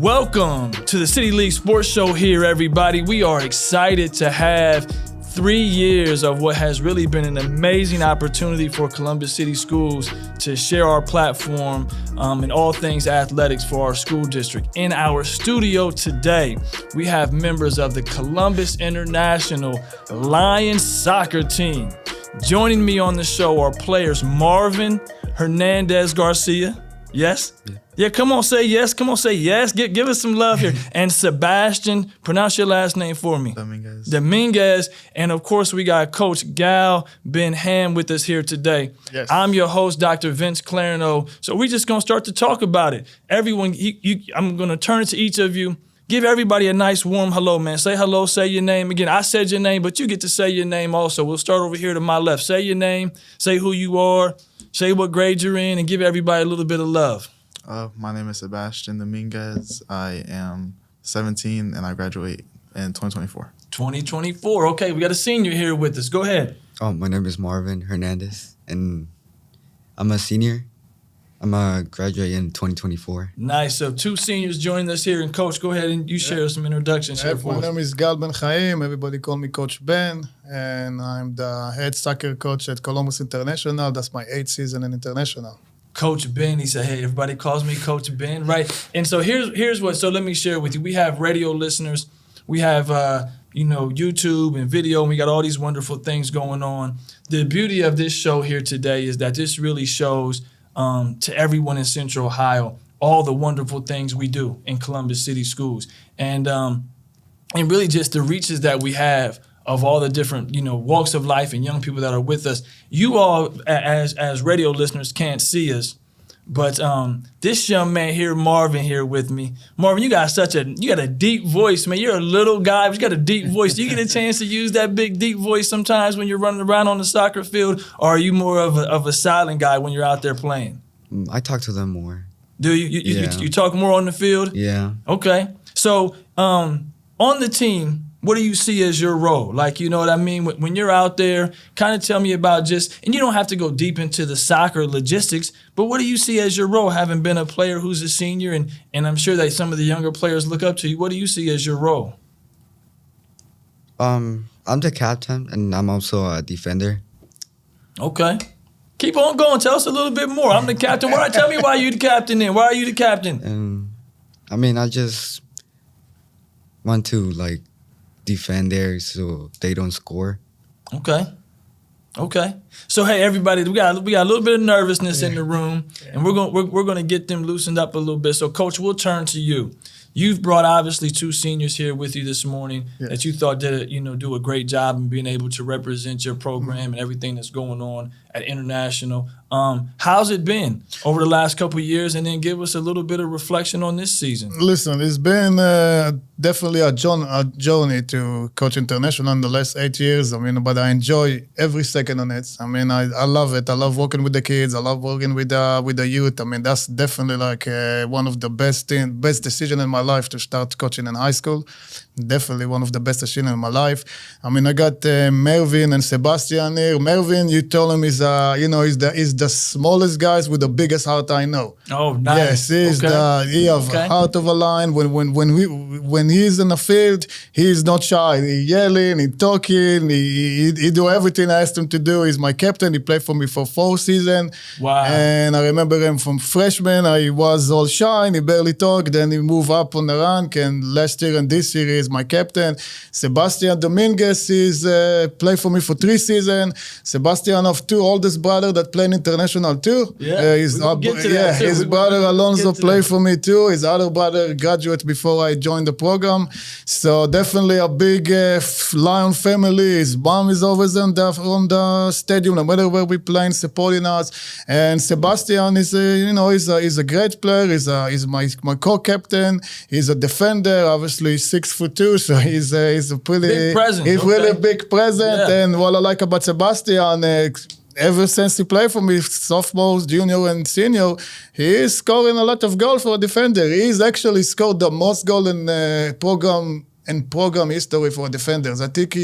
Welcome to the City League Sports Show here, everybody. We are excited to have 3 years of what has really been an amazing opportunity for Columbus City Schools to share our platform in all things athletics for our school district. In our studio today, we have members of the Columbus International Lions soccer team. Joining me on the show are players Marvin Hernandez Garcia. Yes? Yeah, come on, say yes. Come on, say yes. Give us some love here. And Sebastian, pronounce your last name for me. Dominguez. And of course, we got Coach Gal Ben Haim with us here today. Yes. I'm your host, Dr. Vince Clarino. So we're just going to start to talk about it. Everyone, I'm going to turn it to each of you. Give everybody a nice warm hello, man. Say hello, say your name. Again, I said your name, but you get to say your name also. We'll start over here to my left. Say your name, say who you are, say what grade you're in, and give everybody a little bit of love. My name is Sebastian Dominguez. I am 17 and I graduate in 2024. 2024. Okay, we got a senior here with us. Go ahead. My name is Marvin Hernandez, and I'm a senior. I'm a graduate in 2024. Nice. So 2 seniors joining us here. And Coach, go ahead and you share some introductions here for us. My name is Gal Ben Haim. Everybody call me Coach Ben. And I'm the head soccer coach at Columbus International. That's my 8th season in International. Coach Ben, he said, hey, everybody calls me Coach Ben, right? And so here's what, so let me share with you. We have radio listeners. We have, YouTube and video, and we got all these wonderful things going on. The beauty of this show here today is that this really shows to everyone in Central Ohio all the wonderful things we do in Columbus City Schools. And really just the reaches that we have of all the different, walks of life and young people that are with us. You all, as radio listeners, can't see us, but this young man here, Marvin, here with me. Marvin, you got a deep voice, man. You're a little guy, but you got a deep voice. Do you get a chance to use that big, deep voice sometimes when you're running around on the soccer field, or are you more of a silent guy when you're out there playing? I talk to them more. Do you? You talk more on the field? Yeah. Okay. So on the team, what do you see as your role? Like, you know what I mean? When you're out there, kind of tell me about and you don't have to go deep into the soccer logistics, but what do you see as your role, having been a player who's a senior, and I'm sure that some of the younger players look up to you. What do you see as your role? I'm the captain, and I'm also a defender. Okay. Keep on going. Tell us a little bit more. I'm the captain. Tell me why you the captain then. Why are you the captain? I just want to, defend there so they don't score. Okay. So hey, everybody, we got a little bit of nervousness in the room, and we're gonna get them loosened up a little bit. So Coach, we'll turn to you. You've brought obviously 2 seniors here with you this morning that you thought did do a great job in being able to represent your program and everything that's going on at International. How's it been over the last couple of years, and then give us a little bit of reflection on this season. Listen, it's been definitely a journey to coach International in the last 8 years. But I enjoy every second on it. I love it. I love working with the kids. I love working with the youth. That's definitely one of the best decisions in my life to start coaching in high school. Definitely one of the best decisions in my life. I got Marvin and Sebastian here. Marvin, you told him is the smallest guys with the biggest heart I know. Oh, nice. Yes, he have a heart of a lion. When he's in the field, he's not shy. He yelling, he talking, he do everything I asked him to do. He's my captain. He played for me for 4 seasons. Wow. And I remember him from freshman. He was all shy. He barely talked. Then he moved up on the rank. And last year and this year, he's my captain. Sebastian Dominguez played for me for 3 seasons. Sebastian of 2 oldest brother that played international too. His brother Alonso played for me too. His other brother graduated before I joined the program. So definitely a big Lion family. His mom is always on the stadium, no matter where we play, supporting us. And Sebastian is a great player. He's my co-captain. He's a defender. Obviously 6'2", so he's a pretty big presence. He's really big present. Yeah. And what I like about Sebastian, ever since he played for me, sophomores, junior, and senior, he is scoring a lot of goals for a defender. He's actually scored the most goals in program history for defenders. I think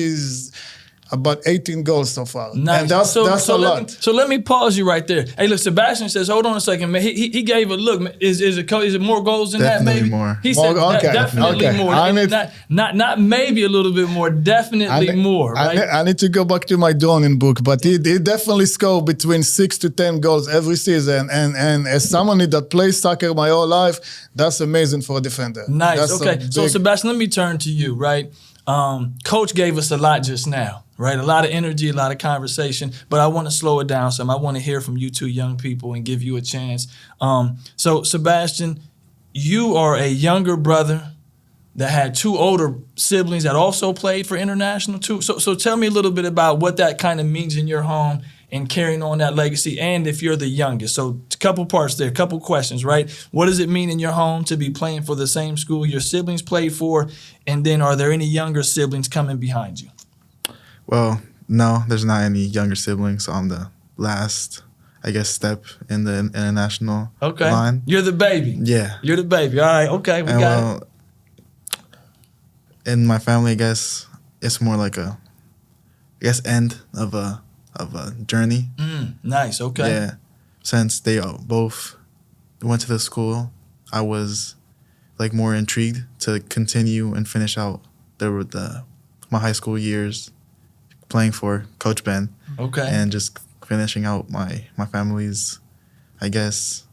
about 18 goals so far. Nice. And that's a lot. So let me pause you right there. Hey, look, Sebastian says, hold on a second, man. He gave a look. Is it more goals than Definitely that, maybe? more. He said definitely more. I need, Not maybe a little bit more, definitely more, right? I need to go back to my drawing book, but he definitely scored between 6 to 10 goals every season. And as someone that plays soccer my whole life, that's amazing for a defender. Nice. That's okay. So Sebastian, let me turn to you, right? Coach gave us a lot just now, right? A lot of energy, a lot of conversation, but I want to slow it down some. I want to hear from you two young people and give you a chance. So Sebastian, you are a younger brother that had two older siblings that also played for international too. So tell me a little bit about what that kind of means in your home and carrying on that legacy, and if you're the youngest. So a couple parts there, a couple questions, right? What does it mean in your home to be playing for the same school your siblings played for? And then are there any younger siblings coming behind you? Well, no, there's not any younger siblings. So I'm the last, I guess, step in the international line. You're the baby. Yeah. You're the baby. All right, okay, we got it. In my family, I guess, it's more like end of a journey. Nice, okay. Yeah. Since they both went to the school, I was like more intrigued to continue and finish out my high school years playing for Coach Ben. Okay. And just finishing out my family's, I guess,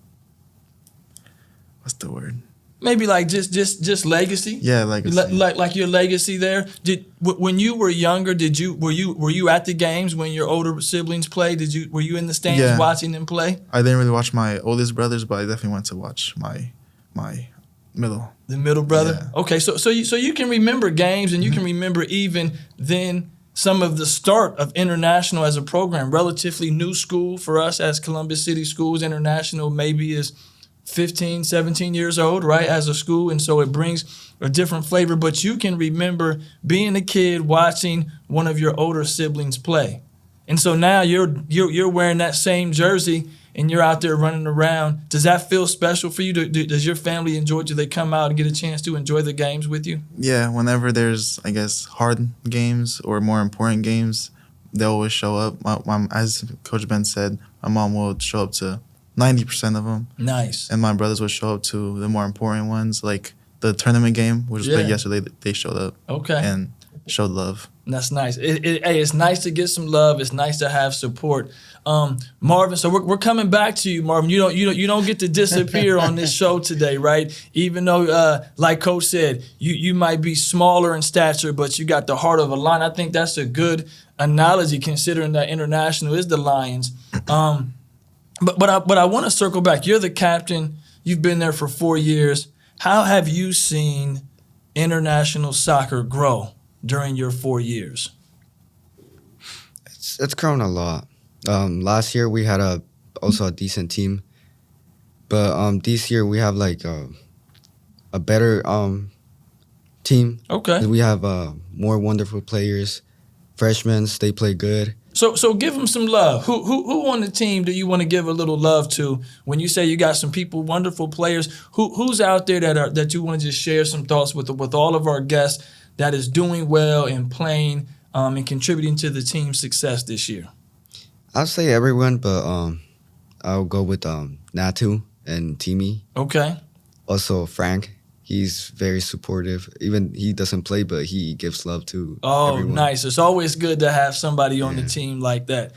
what's the word? Maybe like just legacy. Yeah, legacy. Like your legacy there. When you were younger, were you at the games when your older siblings played? Were you in the stands watching them play? I didn't really watch my oldest brothers, but I definitely went to watch my middle. The middle brother. Yeah. Okay, so you can remember games, and you can remember even then some of the start of international as a program. Relatively new school for us as Columbus City Schools. International maybe is 15, 17 years old, right, as a school, and so it brings a different flavor. But you can remember being a kid watching one of your older siblings play, and so now you're wearing that same jersey and you're out there running around. Does that feel special for you? Does your family enjoy? Do they come out and get a chance to enjoy the games with you? Yeah, whenever there's, I guess, hard games or more important games, they always show up. As Coach Ben said, my mom will show up to 90% of them. Nice. And my brothers would show up to the more important ones, like the tournament game, which was played yesterday. They showed up. Okay. And showed love. That's nice. Hey, it's nice to get some love. It's nice to have support. Marvin, so we're coming back to you, Marvin. You don't get to disappear on this show today, right? Even though, like Coach said, you might be smaller in stature, but you got the heart of a lion. I think that's a good analogy, considering that international is the Lions. But I want to circle back. You're the captain. You've been there for 4 years. How have you seen international soccer grow during your 4 years? It's grown a lot. Last year we had also a decent team, but this year we have like a better team. Okay. We have more wonderful players. Freshmen, they play good. So give them some love. Who on the team do you want to give a little love to when you say you got some people, wonderful players? Who's out there that you want to just share some thoughts with all of our guests that is doing well and playing and contributing to the team's success this year? I'll say everyone, but I'll go with Natu and Timmy. Okay. Also Frank. He's very supportive. Even he doesn't play, but he gives love to everyone. Nice. It's always good to have somebody on the team like that.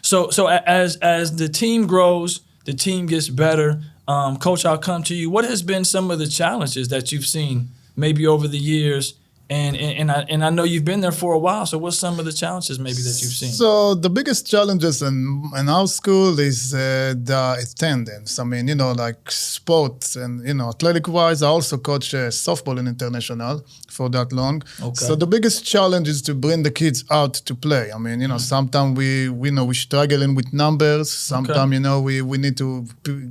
So as the team grows, the team gets better. Coach, I'll come to you. What has been some of the challenges that you've seen maybe over the years? And I know you've been there for a while, so what's some of the challenges maybe that you've seen? So the biggest challenges in our school is the attendance. I mean, like sports and, athletic-wise, I also coach softball in international for that long. Okay. So the biggest challenge is to bring the kids out to play. I mean, sometimes we're struggling with numbers. Sometimes, we need to,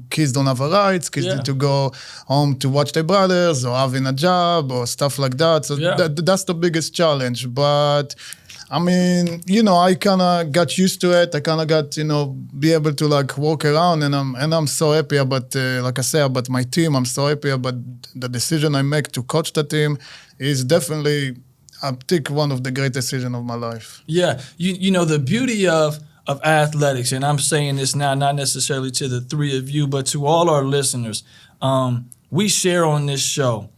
kids don't have rights. Kids need to go home to watch their brothers or having a job or stuff like that. So that's the biggest challenge. But I mean, I kind of got used to it. I kind of got, be able to like walk around, and I'm so happy about, like I say, about my team. I'm so happy about the decision I make to coach the team. Is definitely I think one of the great decisions of my life. Yeah, you know the beauty of athletics, and I'm saying this now not necessarily to the three of you, but to all our listeners. We share on this show.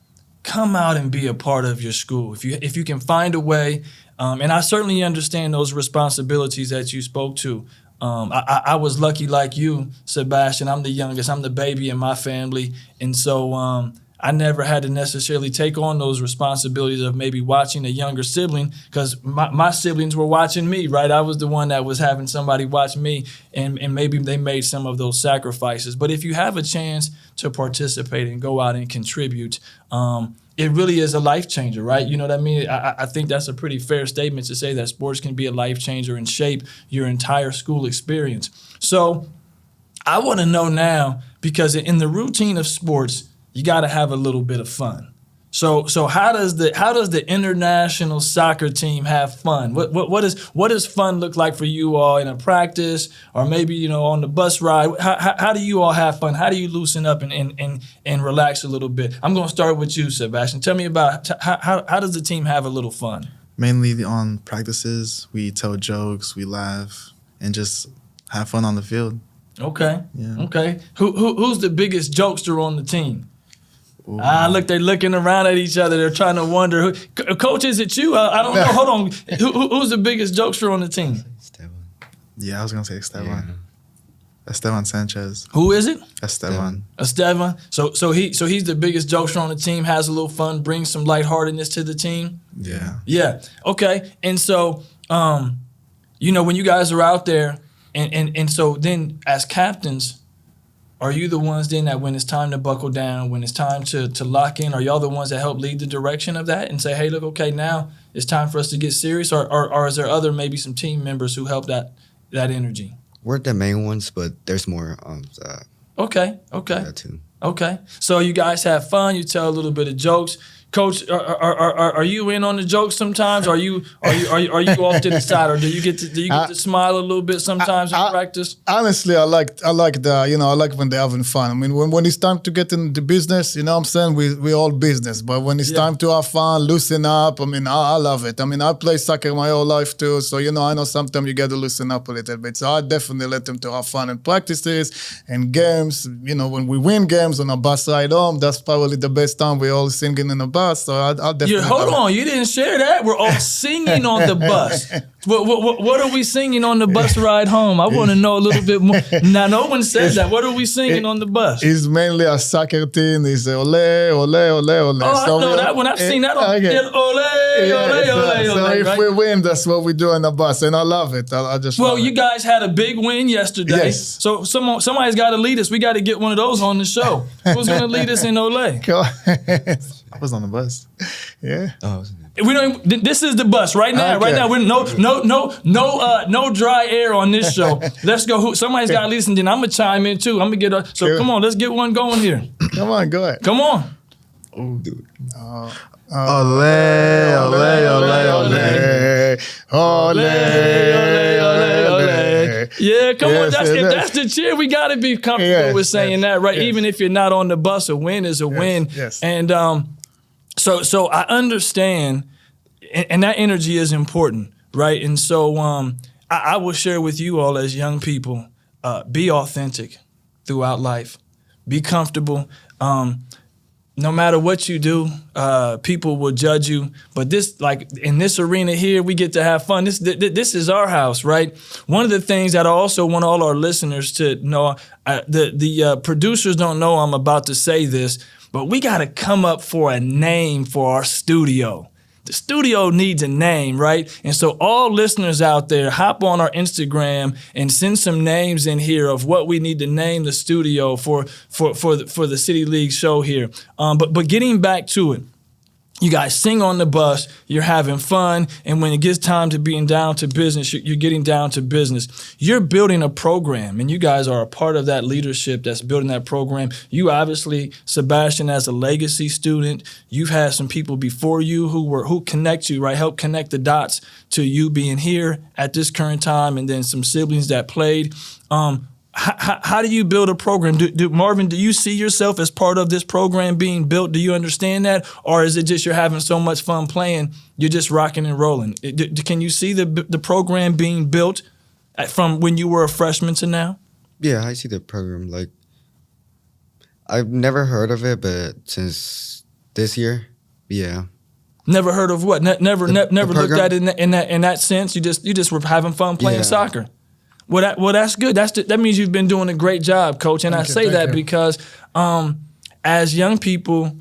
Come out and be a part of your school if you can find a way. And I certainly understand those responsibilities that you spoke to. I was lucky like you, Sebastian. I'm the youngest. I'm the baby in my family, and so I never had to necessarily take on those responsibilities of maybe watching a younger sibling because my siblings were watching me, right? I was the one that was having somebody watch me, and maybe they made some of those sacrifices. But if you have a chance to participate and go out and contribute, it really is a life changer, right? You know what I mean? I think that's a pretty fair statement to say that sports can be a life changer and shape your entire school experience. So I want to know now, because in the routine of sports, you got to have a little bit of fun. So how does the international soccer team have fun? What does fun look like for you all in a practice, or maybe on the bus ride? How do you all have fun? How do you loosen up and relax a little bit? I'm going to start with you, Sebastian. Tell me about how does the team have a little fun? Mainly on practices, we tell jokes, we laugh, and just have fun on the field. Okay. Yeah. Okay. Who's the biggest jokester on the team? Ooh. Look, they're looking around at each other. They're trying to wonder. Coach, is it you? I don't know. Hold on. Who's the biggest jokester on the team? Esteban. Yeah, I was going to say Esteban. Yeah. Esteban Sanchez. Who is it? Esteban. Esteban. So he's the biggest jokester on the team, has a little fun, brings some lightheartedness to the team. Yeah. Yeah. Okay. And so, when you guys are out there, and so then as captains, are you the ones then that when it's time to buckle down, when it's time to lock in, are y'all the ones that help lead the direction of that and say, hey, look, okay, now it's time for us to get serious? Or is there maybe some team members who help that energy? We're the main ones, but there's more. Okay. That too. Okay. So you guys have fun. You tell a little bit of jokes. Coach, are you in on the jokes sometimes? Are you off to the side, or do you get to smile a little bit sometimes in practice? Honestly, I like I like when they're having fun. I mean, when it's time to get into business, you know what I'm saying? We all business, but when it's time to have fun, loosen up. I mean, I love it. I mean, I play soccer my whole life too, so I know sometimes you get to loosen up a little bit. So I definitely let them to have fun in practices and games. When we win games on a bus ride home, that's probably the best time. We're all singing in the bus. So I'll definitely. Hold on, you didn't share that. We're all singing on the bus. What are we singing on the bus ride home? I want to know a little bit more. Now, no one said that. What are we singing on the bus? It's mainly a soccer team. It's ole, ole, ole, ole. Oh, so I know that one. I've seen that on okay. Ole, ole. So if right? we win, that's what we do on the bus, and I love it. I just well, love you it. guys had a big win yesterday. Yes. So somebody's got to lead us. We got to get one of those on the show. Who's going to lead us in Ole? Go I was on the bus. Yeah. Oh, We don't. This is the bus right now. Okay. Right now, we're no dry air on this show. Let's go. Somebody's got to listen. Then I'm gonna chime in too. I'm gonna get. So Sure. come on, let's get one going here. Come on, go ahead. Come on. Oh, dude. Ole, Ole, ole, ole. Yeah, come on. Yes, If that's the cheer, we got to be comfortable with saying that, right? yes. Even if you're not on the bus, a win is a win. yes. And so I understand, and that energy is important, right? And so I will share with you all as young people, be authentic throughout life. Be comfortable. No matter what you do, people will judge you. But this, like in this arena here, we get to have fun. This is our house, right? One of the things that I also want all our listeners to know, the producers don't know I'm about to say this, but we got to come up for a name for our studio. The studio needs a name, right? And so all listeners out there, hop on our Instagram and send some names in here of what we need to name the studio for the City League show here. But getting back to it, you guys sing on the bus, you're having fun, and when it gets time to being down to business, you're getting down to business. You're building a program, and you guys are a part of that leadership that's building that program. You obviously, Sebastian, as a legacy student, you've had some people before you who connect you, right? Help connect the dots to you being here at this current time, and then some siblings that played. how do you build a program? Marvin, do you see yourself as part of this program being built? Do you understand that? Or is it just you're having so much fun playing, you're just rocking and rolling? Can you see the program being built from when you were a freshman to now? Yeah, I see the program. Like, I've never heard of it, but since this year, yeah. Never heard of what? Never looked at it in that sense. You just were having fun playing soccer. Well, that's good. That means you've been doing a great job, Coach. And I say that because as young people,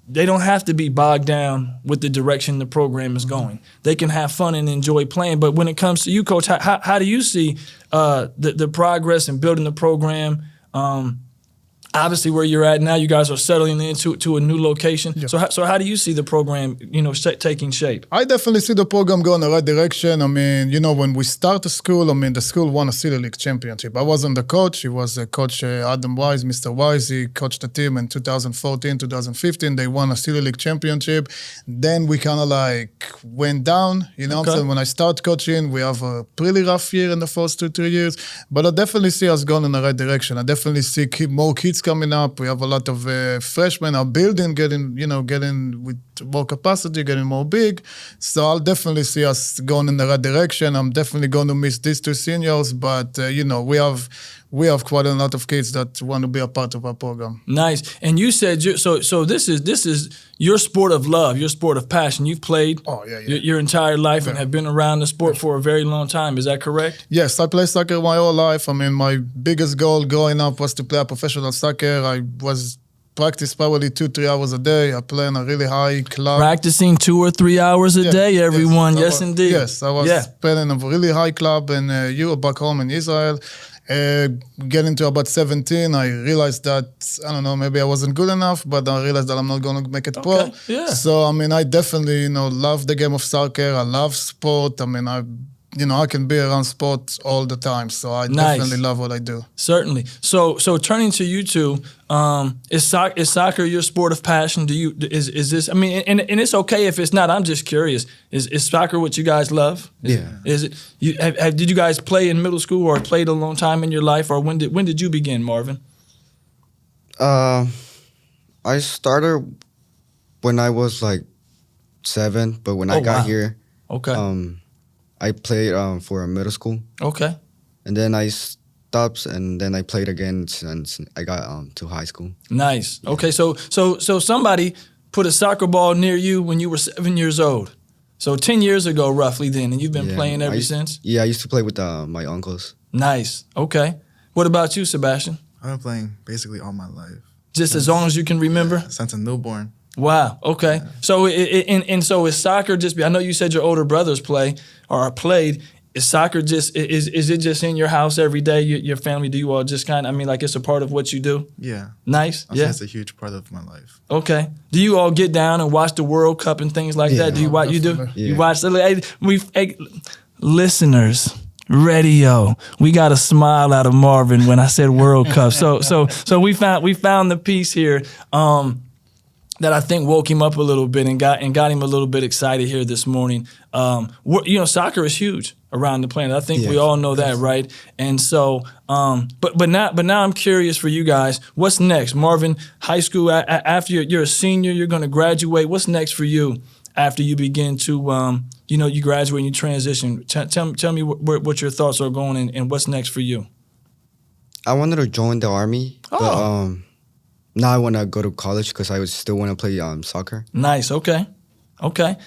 they don't have to be bogged down with the direction the program is going. They can have fun and enjoy playing. But when it comes to you, Coach, how do you see the progress in building the program? Obviously, where you're at now, you guys are settling into a new location. Yeah. So how do you see the program, taking shape? I definitely see the program going in the right direction. I mean, when we start the school, the school won a City League championship. I wasn't the coach. It was Coach Adam Wise, Mr. Wise. He coached the team in 2014, 2015. They won a City League championship. Then we kind of went down, Okay. So when I start coaching, we have a pretty rough year in the first 2-3 years. But I definitely see us going in the right direction. I definitely see more kids coming up. We have a lot of freshmen. Our building getting with more capacity, getting more big. So I'll definitely see us going in the right direction. I'm definitely going to miss these 2 seniors, but we have quite a lot of kids that want to be a part of our program. Nice. And you said so. This is your sport of love, your sport of passion. You've played your entire life and have been around the sport for a very long time. Is that correct? Yes, I played soccer my whole life. I mean, my biggest goal growing up was to play professional soccer. I was practice probably 2-3 hours a day. I play in a really high club. Practicing 2 or 3 hours a day, everyone. Yes, indeed. Yes, I was playing in a really high club in Europe, back home in Israel. Getting to about 17, I realized that, I don't know, maybe I wasn't good enough, but I realized that I'm not going to make it pro. Yeah. So, I mean, I definitely, love the game of soccer. I love sport. I mean, I can be around sport all the time. So I definitely love what I do. Certainly. So turning to you two, is soccer your sport of passion? Is this? I mean, and it's okay if it's not. I'm just curious. Is soccer what you guys love? Is it? Did you guys play in middle school or played a long time in your life, or when did you begin, Marvin? I started when I was 7, but when I got here, I played for a middle school. Okay. And then I stopped, and then I played again since I got to high school. Nice. Yeah. Okay, so somebody put a soccer ball near you when you were 7 years old. So 10 years ago, roughly, then, and you've been playing ever since? Yeah, I used to play with my uncles. Nice. Okay. What about you, Sebastian? I've been playing basically all my life. Just as long as you can remember? Yeah, since a newborn. Wow. Okay. Yeah. So so is soccer just? I know you said your older brothers play or played. Is soccer just? Is it just in your house every day? Your family? Do you all just kind of? I mean, it's a part of what you do. Yeah. Nice. It's a huge part of my life. Okay. Do you all get down and watch the World Cup and things like that? Do you watch? You do. Yeah. You watch. Listeners. Radio. We got a smile out of Marvin when I said World Cup. So we found the piece here. That I think woke him up a little bit and got him a little bit excited here this morning. Soccer is huge around the planet. I think we all know that, right? And so, but now I'm curious for you guys. What's next, Marvin? High school after you're a senior, you're going to graduate. What's next for you after you begin to, you graduate and you transition? Tell me what your thoughts are going and what's next for you. I wanted to join the Army, but now I want to go to college because I still want to play soccer. Nice. Okay.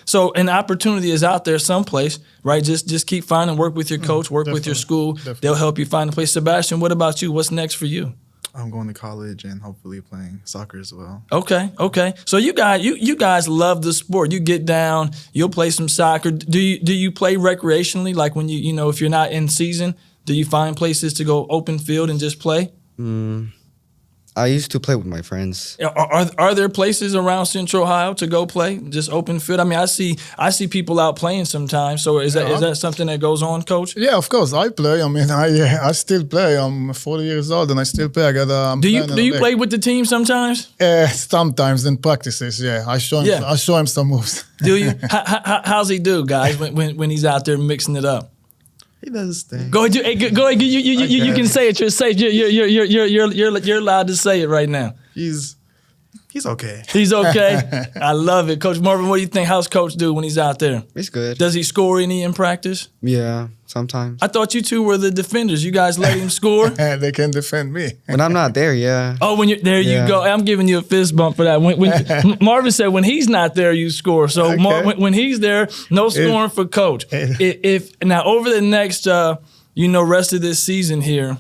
So an opportunity is out there someplace, right? Just keep finding work with your coach, work with your school. Definitely. They'll help you find a place. Sebastian, what about you? What's next for you? I'm going to college and hopefully playing soccer as well. Okay. So you guys love the sport. You get down, you'll play some soccer. Do you play recreationally? Like when if you're not in season, do you find places to go open field and just play? I used to play with my friends. Are there places around Central Ohio to go play? Just open field? I mean, I see people out playing sometimes. So is that something that goes on, Coach? Yeah, of course. I play. I mean, I still play. I'm 40 years old and I still play. Do you play with the team sometimes? Sometimes in practices. Yeah, I show him some moves. Do you? How's he do, guys? When he's out there mixing it up? He does his thing. Go ahead. Go ahead. You can say it. You're safe. You're allowed to say it right now. He's okay. He's okay. I love it, Coach Marvin. What do you think? How's Coach do when he's out there? It's good. Does he score any in practice? Yeah, sometimes. I thought you two were the defenders. You guys let him score. They can defend me. When I'm not there, yeah. Oh, when you're there, Yeah. you go. I'm giving you a fist bump for that. When Marvin said when he's not there, you score. So Okay. when he's there, no scoring for Coach. If now over the next rest of this season here,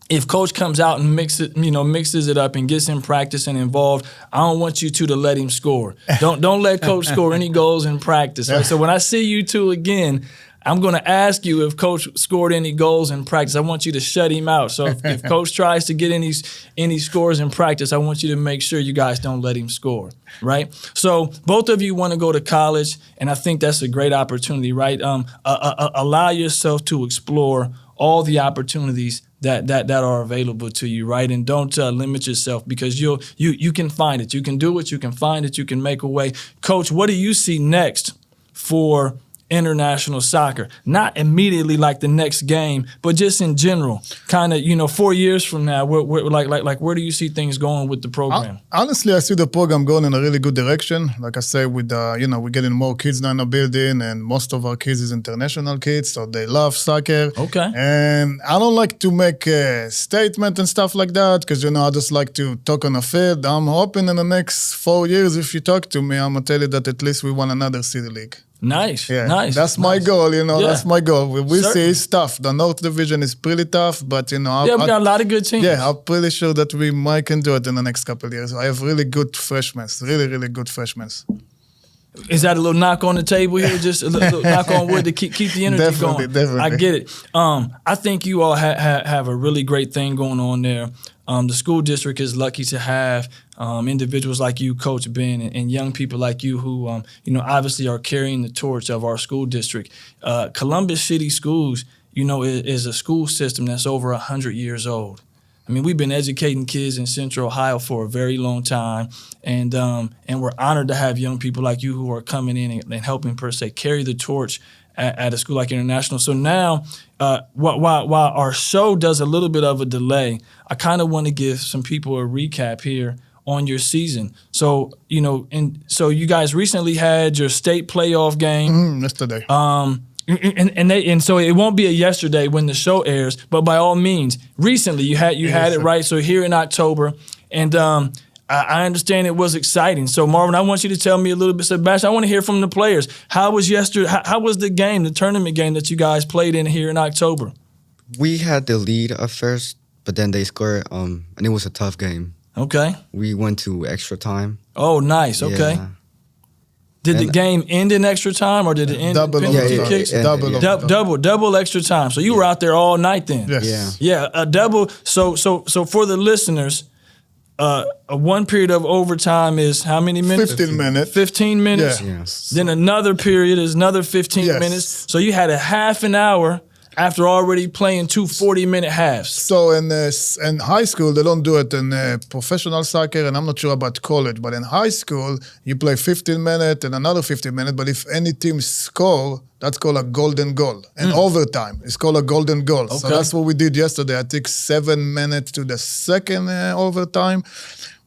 if Coach comes out and mixes it up and gets in practice and involved, I don't want you two to let him score. Don't let Coach score any goals in practice. Right? So when I see you two again, I'm going to ask you if Coach scored any goals in practice. I want you to shut him out. So if Coach tries to get any scores in practice, I want you to make sure you guys don't let him score, right? So both of you want to go to college, and I think that's a great opportunity, right? Allow yourself to explore all the opportunities that are available to you, right? And don't limit yourself, because you can find it. You can do it. You can find it. You can make a way. Coach, what do you see next for international soccer? Not immediately like the next game, but just in general, kind of 4 years from now, where do you see things going with the program? Honestly, I see the program going in a really good direction. Like I say, with we're getting more kids now in the building, and most of our kids is international kids, so they love soccer. Okay. And I don't like to make a statement and stuff like that, because I just like to talk on the field. I'm hoping in the next 4 years, if you talk to me, I'm gonna tell you that at least we won another city league. Nice, Yeah, nice. that's my goal. That's my goal. We see Certainly. it's tough. The North Division is pretty tough, but We got a lot of good teams. yeah, I'm pretty sure that we might can do it in the next couple of years. I have really good freshmen, really, really good freshmen. Is that a little knock on the table here? Just a little knock on wood to keep the energy Definitely, going. definitely. I get it. I think you all have a really great thing going on there. The school district is lucky to have individuals like you, Coach Ben, and young people like you who, obviously are carrying the torch of our school district. Columbus City Schools, is a school system that's over 100 years old. I mean, we've been educating kids in Central Ohio for a very long time, and we're honored to have young people like you who are coming in and helping, per se, carry the torch at a school like International. So now, while our show does a little bit of a delay, I kind of want to give some people a recap here on your season. So, so you guys recently had your state playoff game. Yesterday. And so it won't be a yesterday when the show airs, but by all means, recently you had it right. So here in October, and I understand it was exciting. So Marvin, I want you to tell me a little bit, Sebastian. I want to hear from the players. How was yesterday? How was the game, the tournament game that you guys played in here in October? We had the lead at first, but then they scored, and it was a tough game. Okay. We went to extra time. Oh, nice. Okay. Yeah. Did the game end in extra time, or did it end Double in penalty overtime. kicks? Yeah, Double yeah. overtime. Double extra time. So you were out there all night then. Yes. Yeah. Yeah, a double. So for the listeners, a one period of overtime is how many minutes? 15 minutes. 15 minutes. Yeah. Yes. Then another period is another 15 Yes. minutes. So you had a half an hour after already playing two 40-minute halves. So in high school, they don't do it in professional soccer, and I'm not sure about college, but in high school, you play 15 minutes and another 15 minutes, but if any team score, that's called a golden goal. And overtime, it's called a golden goal. So Okay. that's what we did yesterday. I think 7 minutes to the second overtime,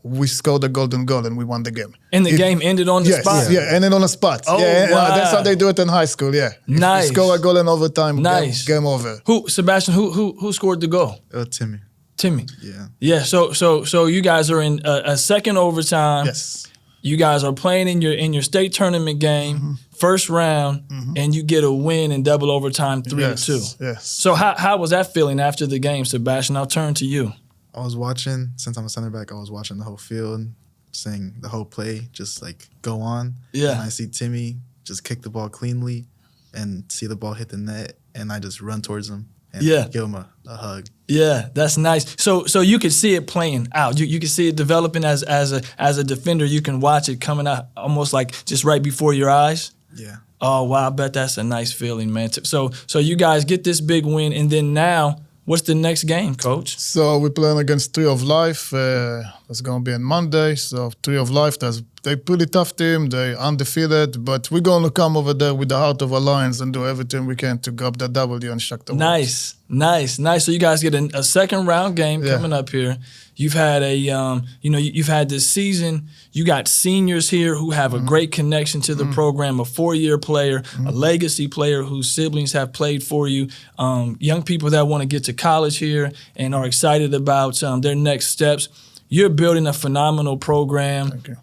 we scored a golden goal and we won the game. And the game ended on the Yes, spot. yeah, and then on the spot. Oh, yeah, wow. that's how they do it in high school, yeah. If Nice. you score a goal in overtime, Nice. game over. Sebastian, who scored the goal? Timmy. Timmy. Yeah. Yeah, so you guys are in a second overtime. Yes. You guys are playing in your state tournament game, first round, and you get a win in double overtime 3-2. Yes. So how was that feeling after the game, Sebastian? I'll turn to you. I was watching, since I'm a center back, I was watching the whole field, seeing the whole play just go on. Yeah. And I see Timmy just kick the ball cleanly and see the ball hit the net, and I just run towards him and give him a hug. Yeah, that's nice. So you could see it playing out. You can see it developing as a defender. You can watch it coming out almost like just right before your eyes. Yeah. Oh wow, I bet that's a nice feeling, man. So you guys get this big win, and then now, what's the next game, Coach? So we're playing against Tree of Life. That's going to be on Monday. So Tree of Life, they're pretty tough team. They undefeated, but we're going to come over there with the heart of a Lions and do everything we can to grab that W and shock the world. Nice. So you guys get a second round game coming up here. You've had you've had this season. You got seniors here who have a great connection to the program, a 4-year player, a legacy player whose siblings have played for you, young people that want to get to college here and are excited about their next steps. You're building a phenomenal program. Thank you.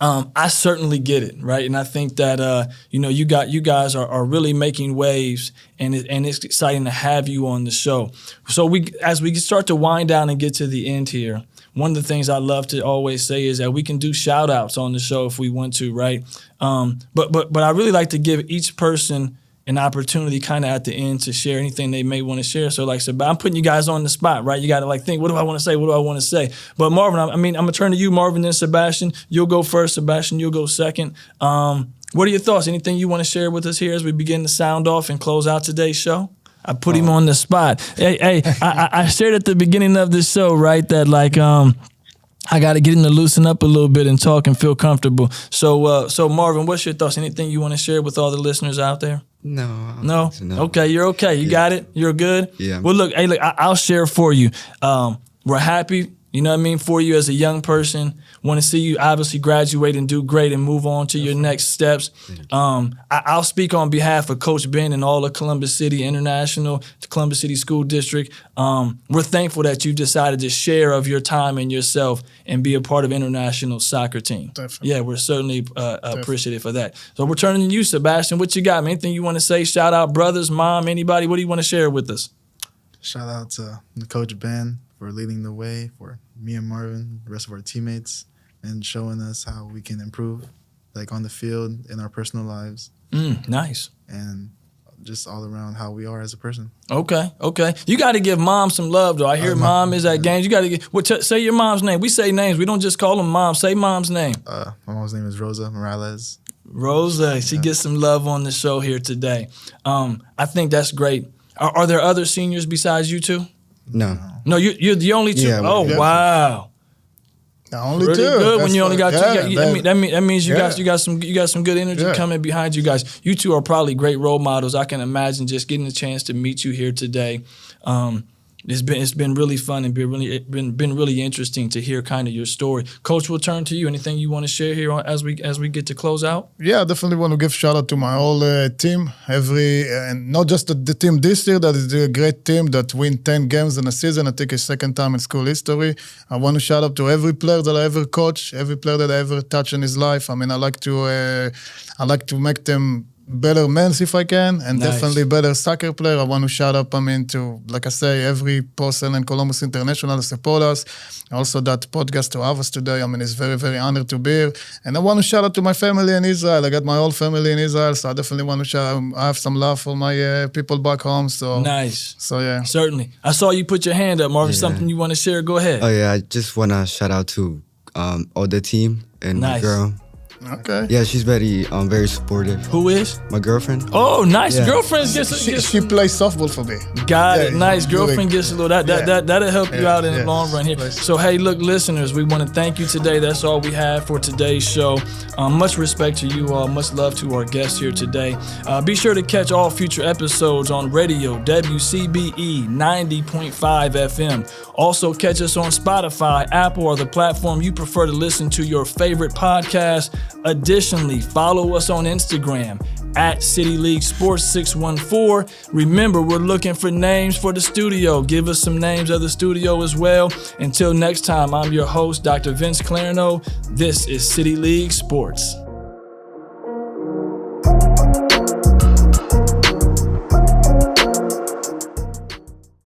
I certainly get it, right? And I think that you guys are really making waves, and it's exciting to have you on the show. So as we start to wind down and get to the end here, one of the things I love to always say is that we can do shout outs on the show if we want to, right? But I really like to give each person an opportunity kind of at the end to share anything they may want to share. So I'm putting you guys on the spot, right? You got to think, what do I want to say? But Marvin, I'm going to turn to you, Marvin, then Sebastian. You'll go first, Sebastian, you'll go second. What are your thoughts? Anything you want to share with us here as we begin to sound off and close out today's show? I put him on the spot. Hey, I shared at the beginning of this show, right, that I got to get him to loosen up a little bit and talk and feel comfortable. So Marvin, what's your thoughts? Anything you want to share with all the listeners out there? No. Okay, you're okay. You got it? You're good? Yeah. Well, look, I'll share for you. We're happy, for you as a young person. Want to see you obviously graduate and do great and move on to your next steps. I'll speak on behalf of Coach Ben and all of Columbus City International, the Columbus City School District. We're thankful that you decided to share of your time and yourself and be a part of international soccer team. Definitely. Yeah, we're certainly appreciative for that. So we're turning to you, Sebastian. What you got, man? Anything you want to say? Shout out brothers, mom, anybody? What do you want to share with us? Shout out to Coach Ben for leading the way for me and Marvin, the rest of our teammates, and showing us how we can improve, like on the field, in our personal lives. Nice. And just all around how we are as a person. Okay. You got to give mom some love, though. I hear mom is at games. You got to say your mom's name. We say names. We don't just call them mom. Say mom's name. My mom's name is Rosa Morales. Rosa, she gets some love on the show here today. I think that's great. Are there other seniors besides you two? No. No, you're the only two? Yeah, Wow. The only Pretty two. good That's when you only got two. That means you Yeah. got some good energy coming behind you guys. You two are probably great role models. I can imagine just getting a chance to meet you here today. It's been really fun and been really interesting to hear kind of your story. Coach, we'll turn to you. Anything you want to share here as we get to close out? Yeah, I definitely want to give shout out to my whole team. And not just the team this year, that is a great team that win 10 games in a season. I think it's second time in school history. I want to shout out to every player that I ever coached, every player that I ever touched in his life. I mean, I like to make them better men if I can, and Nice. definitely better soccer player. I want to shout out, to, like I say, every person in Columbus International to support us. Also that podcast to have us today. I mean, it's very, very honored to be here. And I want to shout out to my family in Israel. I got my whole family in Israel, so I definitely want to shout out. I have some love for my people back home. So Nice. So yeah. Certainly. I saw you put your hand up, Marvin. Yeah. Something you want to share? Go ahead. Oh, yeah, I just want to shout out to all the team and my Nice. girl. Okay. Yeah, she's very supportive. Who is? My girlfriend. Oh, nice. Yeah. Girlfriends gets She plays softball for me. Got it. Yeah, Nice. really. Girlfriend gets a little that'll help you Yeah, out in the yeah. long run here. Nice. So hey, look, listeners, we want to thank you today. That's all we have for today's show. Much respect to you all. Much love to our guests here today. Be sure to catch all future episodes on radio WCBE 90.5 FM. Also catch us on Spotify, Apple, or the platform you prefer to listen to your favorite podcast. Additionally, follow us on Instagram at City League Sports 614. Remember, we're looking for names for the studio. Give us some names of the studio as well. Until next time, I'm your host, Dr. Vince Clarino. This is City League Sports.